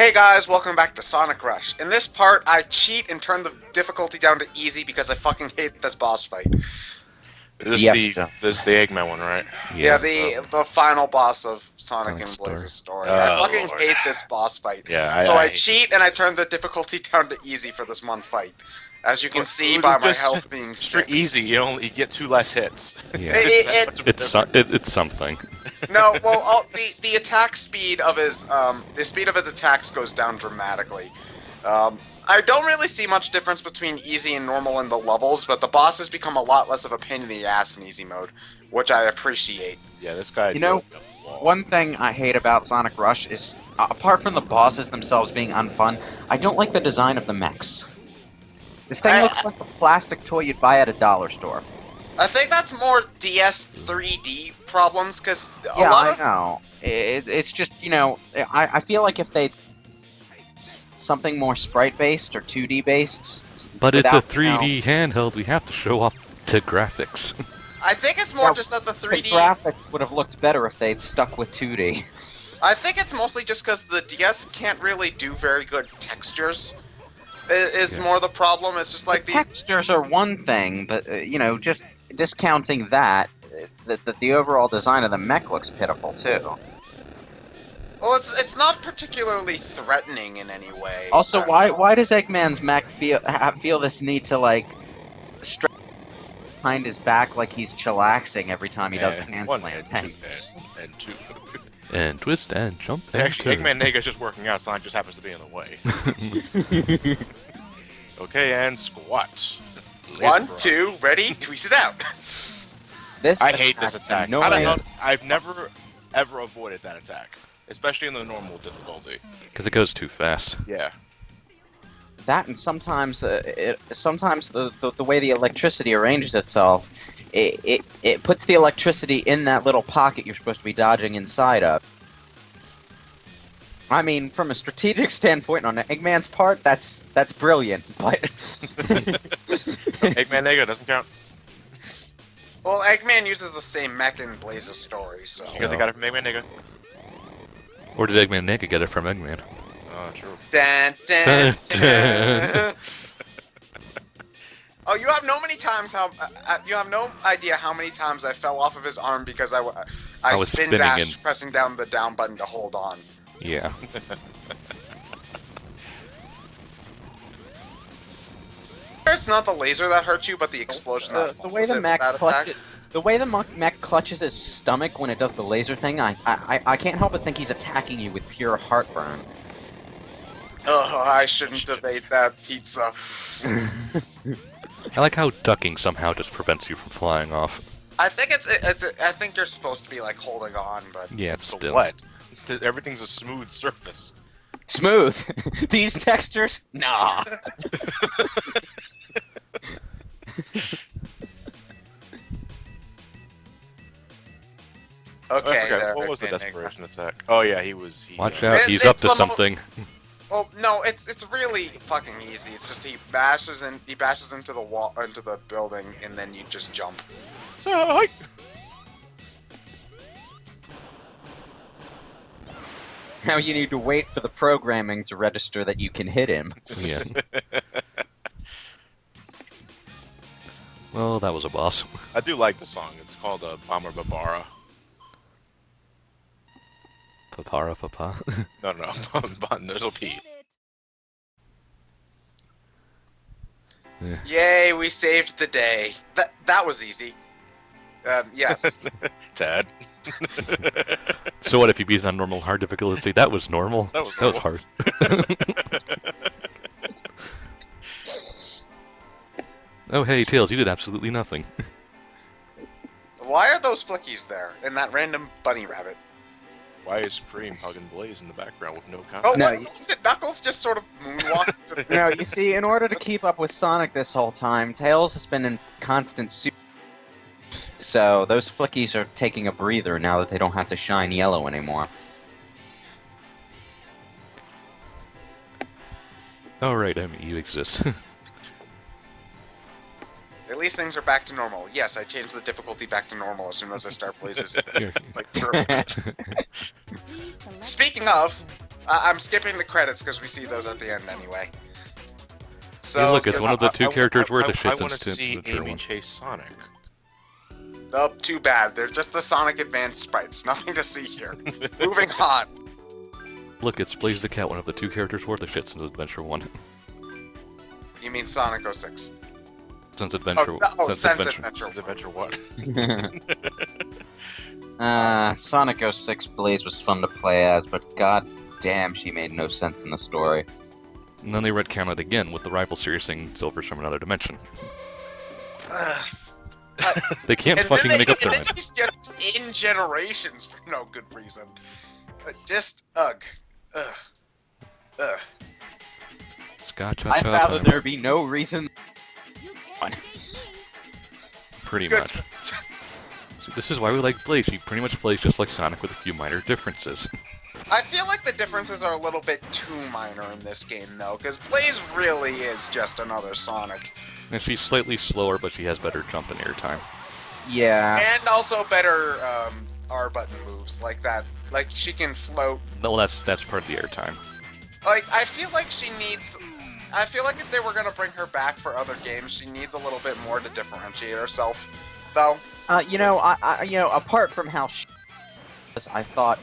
Hey guys, welcome back to Sonic Rush. In this part, I cheat and turn the difficulty down to easy because I fucking hate this boss fight. This is the Eggman one, right? Yeah, the final boss of Sonic and Story. Blaze's story. Oh, I fucking Lord. hate this boss fight. Yeah, So I hate cheat and I turn the difficulty down to easy for this one fight. As you can see by my health being just for 6. easy, you get 2 less hits. Yeah. It's something. No, well, the attack speed of his attacks goes down dramatically. I don't really see much difference between easy and normal in the levels, but the bosses become a lot less of a pain in the ass in easy mode, which I appreciate. Yeah, this guy. One thing I hate about Sonic Rush is, apart from the bosses themselves being unfun, I don't like the design of the mechs. This thing looks like a plastic toy you'd buy at a dollar store. I think that's more DS 3D problems, because I know. It's just, I feel like if they something more sprite-based or 2D-based... But it's a 3D handheld, we have to show off the graphics. I think it's more just that the 3D... The graphics would have looked better if they'd stuck with 2D. I think it's mostly just because the DS can't really do very good textures. Is more the problem. It's just like the textures are one thing, but, just discounting that, the overall design of the mech looks pitiful, too. Well, it's not particularly threatening in any way. Also, why does Eggman's mech feel this need to, like, stretch behind his back like he's chillaxing every time he does a handstand? And two. And twist and jump. Actually, Eggman Nega's just working out, Sonic just happens to be in the way. Okay, and squat. 1, 2, ready, twist it out. I hate this attack. No, I've never, ever avoided that attack. Especially in the normal difficulty. Because it goes too fast. Yeah. That and sometimes the way the electricity arranges itself, it puts the electricity in that little pocket you're supposed to be dodging inside of. I mean, from a strategic standpoint on Eggman's part, that's brilliant, but... Eggman Nega doesn't count. Well, Eggman uses the same mech in Blaze's story, so... Because he got it from Eggman Nega. Or did Eggman Nega get it from Eggman? Oh, true. Dun, dun, dun. Oh, you have no idea how many times I fell off of his arm because I was spin spinning dashed, pressing down the down button to hold on. Yeah. It's not the laser that hurts you, but the explosion that the way the mech clutches, the way the mech clutches his stomach when it does the laser thing, I can't help but think he's attacking you with pure heartburn. Oh, I shouldn't have ate that pizza. I like how ducking somehow just prevents you from flying off. I think I think you're supposed to be like holding on, but Yeah, it's So still. what? Everything's a smooth surface. Smooth. These textures? Nah. Okay. There, What was the Eggman desperation attack? Oh yeah, he Watch out, he's up to something. Well, no, it's really fucking easy. It's just he bashes into the wall, into the building, and then you just jump. So, Now you need to wait for the programming to register that you can hit him. Yeah. Well, that was a boss. I do like the song. It's called Bomber Babara. Papara papa. No, there's no P. Yeah. Yay, we saved the day. That was easy. Yes. Tad. So what if you beat it on normal hard difficulty? That was normal. That was That was hard. Oh hey, Tails, you did absolutely nothing. Why are those flickies there? And that random bunny rabbit? Why is Cream hugging Blaze in the background with no Oh, comment? what? Did Knuckles just sort of moonwalk? No, you see, in order to keep up with Sonic this whole time, Tails has been in constant so those flickies are taking a breather now that they don't have to shine yellow anymore. Oh right, you exist. At least things are back to normal. Yes, I changed the difficulty back to normal as soon as I start Blaze's. Here. Like, Speaking of, I'm skipping the credits because we see those at the end anyway. So Hey, look, it's you one know, of the two characters worth of I shit want to since see the third Amy one. chase Sonic. Oh, too bad. They're just the Sonic Advanced sprites. Nothing to see here. Moving on. Look, it's Blaze the Cat, one of the two characters worth of shit since Adventure 1. You mean Sonic 06? Since Adventure... Since Adventure. This is Adventure what? Sonic 06 Blaze was fun to play as, but god damn, she made no sense in the story. And then they retconned it again with the rival series saying Silver's from another dimension. They can't And fucking then make up their and mind. then she's just in generations for no good reason. Just ugh. Scotch I'd rather there be no reason. Pretty Good. much. See, this is why we like Blaze. He pretty much plays just like Sonic with a few minor differences. I feel like the differences are a little bit too minor in this game, though, because Blaze really is just another Sonic. And she's slightly slower, but she has better jump and air time. Yeah. And also better R button moves like that. Like she can float. No, that's part of the air time. Like I feel like she needs. I feel like if they were gonna bring her back for other games, she needs a little bit more to differentiate herself, though. Apart from how I thought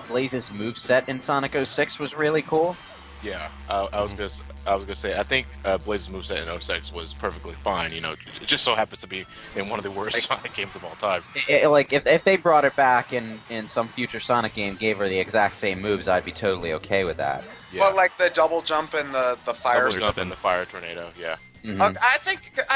Blaze's moveset in Sonic 06 was really cool. Yeah, I was gonna say I think Blaze's moveset in 06 was perfectly fine. You know, it just so happens to be in one of the worst Sonic games of all time. Like if they brought it back in some future Sonic game, gave her the exact same moves, I'd be totally okay with that. Yeah, But like the double jump and the fire double jump in the fire tornado. Yeah, Mhm. I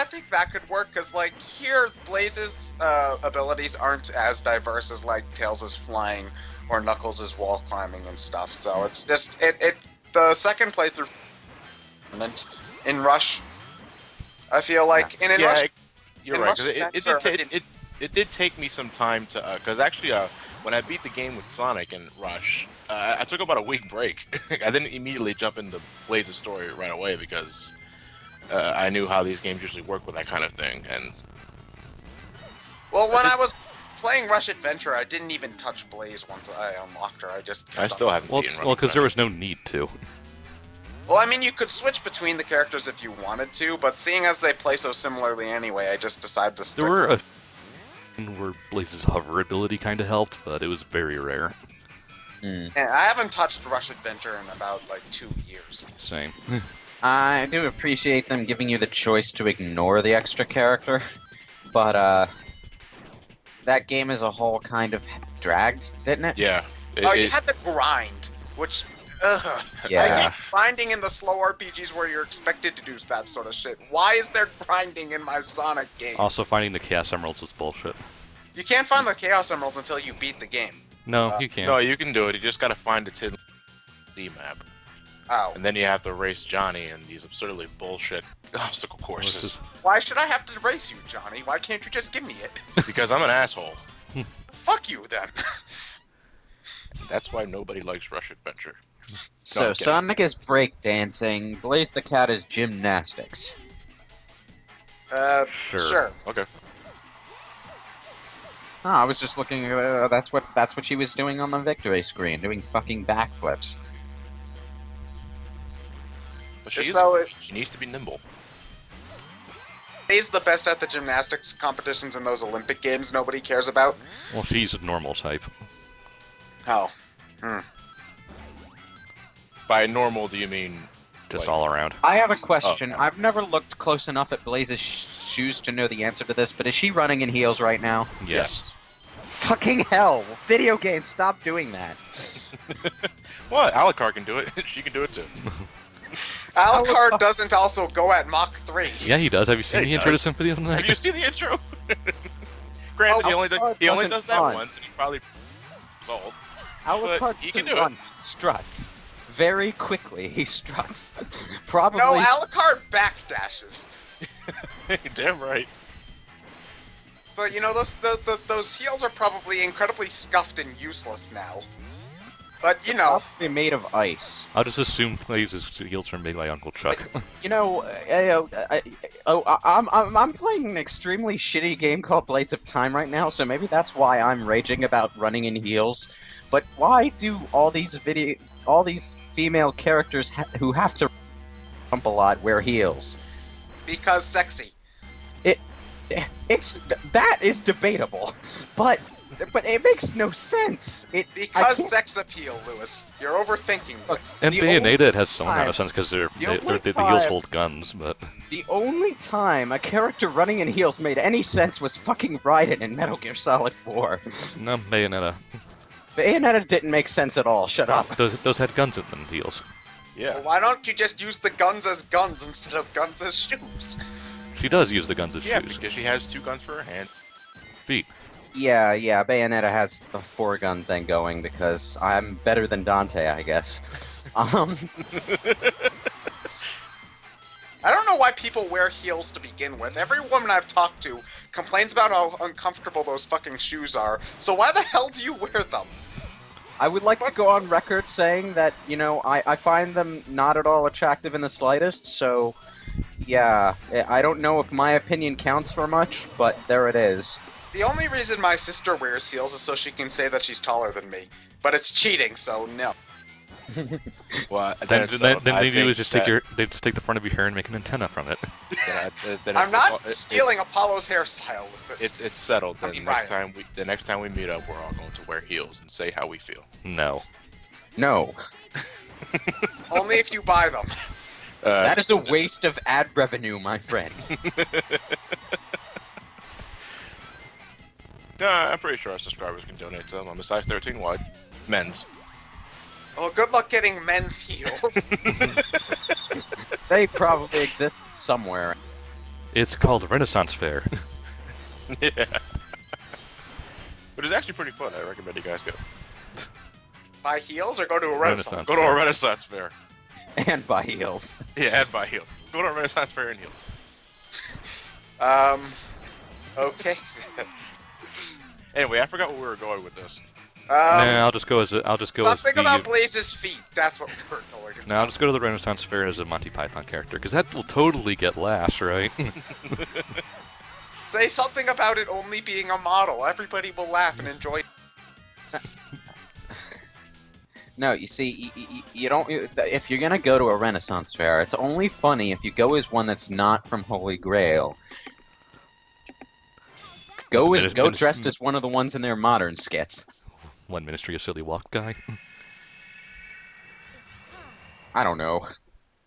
think that could work because like here Blaze's abilities aren't as diverse as like Tails' flying or Knuckles' wall climbing and stuff. So it's just it the second playthrough in Rush. I feel like and in Rush, you're in right. Rush 'Cause it did take me some time to because actually when I beat the game with Sonic and Rush, I took about a week break. I didn't immediately jump into Blaze's story right away because I knew how these games usually work with that kind of thing. And well, when I was playing Rush Adventure, I didn't even touch Blaze once I unlocked her. I just I still haven't Well, beaten well, Rush because there Adventure. was no need to. Well, I mean, you could switch between the characters if you wanted to, but seeing as they play so similarly anyway, I just decided to stick There were with where Blaze's hover ability kind of helped, but it was very rare. And I haven't touched Rush Adventure in about like 2 years. Same. I do appreciate them giving you the choice to ignore the extra character, but that game as a whole kind of dragged, didn't it? Yeah. You had to grind, which, ugh. Yeah. I hate grinding in the slow RPGs where you're expected to do that sort of shit. Why is there grinding in my Sonic game? Also, finding the Chaos Emeralds was bullshit. You can't find the Chaos Emeralds until you beat the game. No, you can't. No, you can do it. You just gotta find the Tin D map, Oh. and then you have to race Johnny in these absurdly bullshit obstacle Which courses. is- Why should I have to race you, Johnny? Why can't you just give me it? Because I'm an asshole. Fuck you, then. That's why nobody likes Rush Adventure. So I'm kidding. Sonic is breakdancing, Blaze the Cat is gymnastics. Sure. Okay. Oh, I was just looking. That's what she was doing on the victory screen, doing fucking backflips. But she needs to be nimble. He's the best at the gymnastics competitions in those Olympic games nobody cares about. Well, she's a normal type. Oh. By normal, do you mean Just like- all around. I have a question. Oh. I've never looked close enough at Blaze's shoes to know the answer to this, but is she running in heels right now? Yes. Fucking hell! Video games, stop doing that. What? Alucard can do it. She can do it too. Alucard doesn't also go at Mach 3. Yeah, he does. Have you seen Yeah, the he intro to does. Symphony of the Have Night? you seen the intro? Granted, he only Alucard does that doesn't once, and he probably is old. Alucard he can doesn't do it. run, struts. Very quickly, he struts. Probably. No, Alucard backdashes. Damn right. So, you know, those heels are probably incredibly scuffed and useless now. But, you know, Probably made of ice. I'll just assume Blaze's heels are made by Uncle Chuck. You know, I'm playing an extremely shitty game called Blades of Time right now, so maybe that's why I'm raging about running in heels. but why do all these female characters who have to jump a lot wear heels? Because sexy. That is debatable, but it makes no sense. Because sex appeal, Lewis. You're overthinking this. And The Bayonetta only has some amount of sense because the heels time- hold guns, but The only time a character running in heels made any sense was fucking Raiden in Metal Gear Solid 4. no, Bayonetta. Bayonetta didn't make sense at all. Shut up. Those had guns in them, heels. Yeah. Well, why don't you just use the guns as guns instead of guns as shoes? She does use the guns as Yeah, shoes. because she has 2 guns for her hand. Feet. Yeah, Bayonetta has the 4-gun thing going because I'm better than Dante, I guess. I don't know why people wear heels to begin with. Every woman I've talked to complains about how uncomfortable those fucking shoes are. So why the hell do you wear them? I would like to go on record saying that, I find them not at all attractive in the slightest, so yeah, I don't know if my opinion counts for much, but there it is. The only reason my sister wears heels is so she can say that she's taller than me. But it's cheating, so no. Well, Then they do just take the front of your hair and make an antenna from it. I'm not stealing Apollo's hairstyle with this. It's settled. I Then mean, the next time we meet up, we're all going to wear heels and say how we feel. No. No. Only if you buy them. That is a waste of ad revenue, my friend. I'm pretty sure our subscribers can donate to them. I'm a size 13 wide. Men's. Well, good luck getting men's heels. They probably exist somewhere. It's called Renaissance Fair. Yeah. But it's actually pretty fun. I recommend you guys go. Buy heels or go to a Renaissance? Go to a Renaissance fair. And buy heels. Yeah, and buy heels. Go to a Renaissance fair and heels. Okay. Anyway, I forgot where we were going with this. Nah, I'll just go as Something about Blaze's feet. That's what we're going to. No, I'll just go to the Renaissance Fair as a Monty Python character, because that will totally get laughs, right? Say something about it only being a model. Everybody will laugh and enjoy. No, you see, you don't. If you're gonna go to a Renaissance fair, it's only funny if you go as one that's not from Holy Grail. Go dressed as one of the ones in their modern skits. One Ministry of Silly Walk guy. I don't know.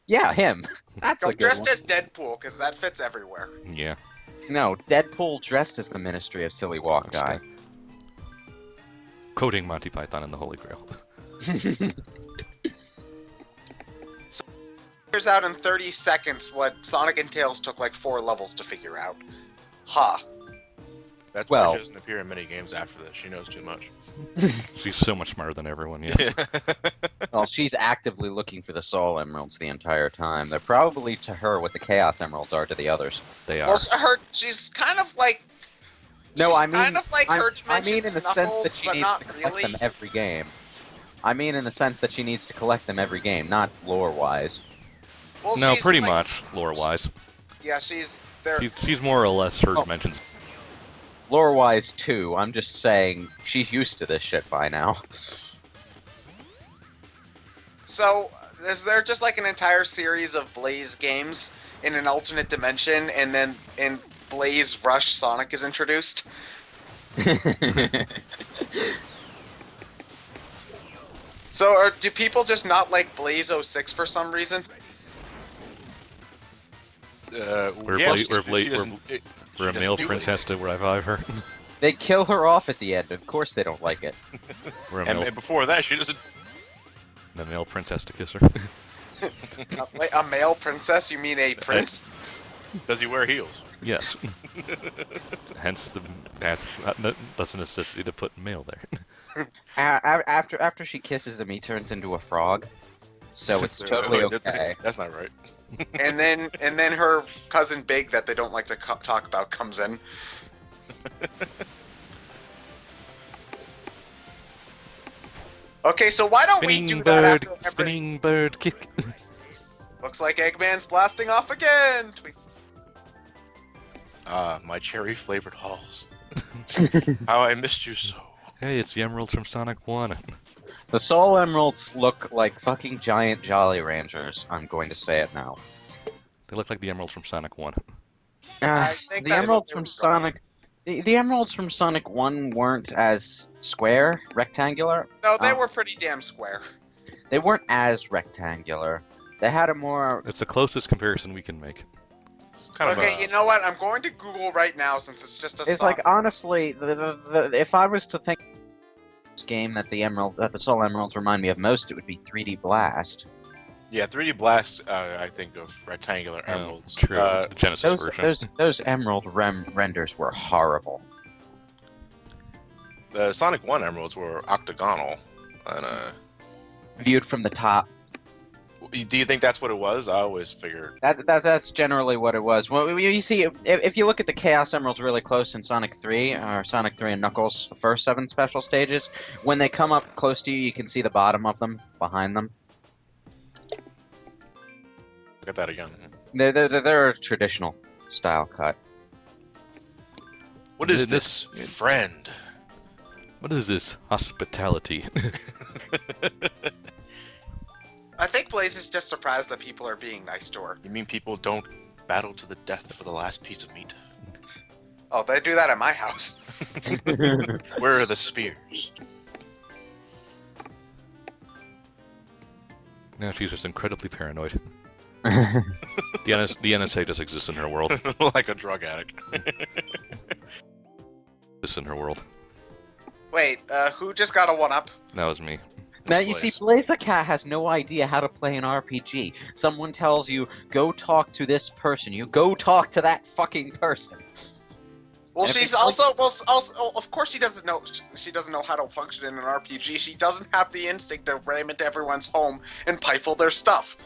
Yeah, him. That's Go a good dressed one. as Deadpool, because that fits everywhere. Yeah. No, Deadpool dressed as the Ministry of Silly Walk guy. Quoting Monty Python and the Holy Grail. Figures out in 30 seconds what Sonic and Tails took like 4 levels to figure out. Ha. That's why Well- she doesn't appear in many games after this. She knows too much. She's so much smarter than everyone, yeah. Well, she's actively looking for the Soul Emeralds the entire time. They're probably to her what the Chaos Emeralds are to the others. They are. Well, she's kind of like. No, she's I mean, kind of like her I mean in the sense Knuckles, that she but needs not to collect really. them every game. I mean in the sense that she needs to collect them every game, not lore-wise. Well, No, she's pretty like- much, lore-wise. Yeah, she's there. She's more or less her Oh. dimensions. Lore-wise, too. I'm just saying she's used to this shit by now. So, is there just like an entire series of Blaze games in an alternate dimension, and then in Blaze Rush, Sonic is introduced? So, do people just not like Blaze 06 for some reason? Where yeah, Bla- because where Bla- she doesn't- where- it- Where a she male doesn't do prince it. has to revive her. They kill her off at the end. Of course they don't like it. Where a And, male, and before that, she doesn't. the male prince has to kiss her. Wait, a male princess? You mean a prince? Does he wear heels? Yes. Hence that's a necessity to put male there. After she kisses him, he turns into a frog. So it's totally okay. That's not right. and then her cousin Big that they don't like to talk about comes in. Okay, so why don't we do that after every... Spinning bird kick. Looks like Eggman's blasting off again! Tweet. My cherry flavored halls. How I missed you so. Hey, it's the emeralds from Sonic 1. The Soul Emeralds look like fucking giant Jolly Ranchers. I'm going to say it now. They look like the emeralds from Sonic 1. I think The that's emeralds what from they were going Sonic. The emeralds from Sonic 1 weren't as square, rectangular. No, they were pretty damn square. They weren't as rectangular. They had a more. It's the closest comparison we can make. It's kind of Okay, a, you know what? I'm going to Google right now since it's just a It's song. like honestly, if I was to think this game that the Soul Emeralds remind me of most, it would be 3D Blast. yeah, 3D Blast. I think of rectangular emeralds. True. The Genesis version. Those emerald renders were horrible. The Sonic 1 emeralds were octagonal, and Viewed from the top. do you think that's what it was? I always figured. That's generally what it was. Well, you see, if you look at the Chaos Emeralds really close in Sonic 3, or Sonic 3 and Knuckles' first 7 special stages, when they come up close to you, you can see the bottom of them behind them. Look at that again. They're a traditional style cut. What is this, friend? What is this hospitality? I think Blaze is just surprised that people are being nice to her. You mean people don't battle to the death for the last piece of meat? Oh, they do that at my house. Where are the spears? No, she's just incredibly paranoid. The NSA just exists in her world. Like a drug addict. Exists in her world. Wait, who just got a 1-up? That was me. Now you see, Blaze the Cat has no idea how to play an RPG. Someone tells you, go talk to this person. You go talk to that fucking person. Well, And if she's it's also of course she doesn't know how to function in an RPG. She doesn't have the instinct to ram into everyone's home and rifle their stuff.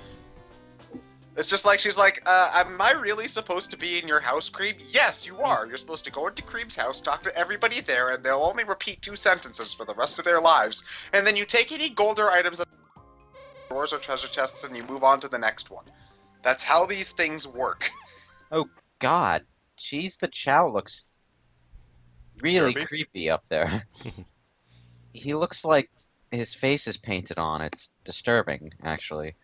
It's just like she's like, am I really supposed to be in your house, Creeb? Yes, you are. You're supposed to go into Creeb's house, talk to everybody there, and they'll only repeat 2 sentences for the rest of their lives. And then you take any gold or items, drawers or treasure chests, and you move on to the next one. That's how these things work. God, Cheese the Chow looks really Derby? creepy up there. He looks like his face is painted on. It's disturbing, actually.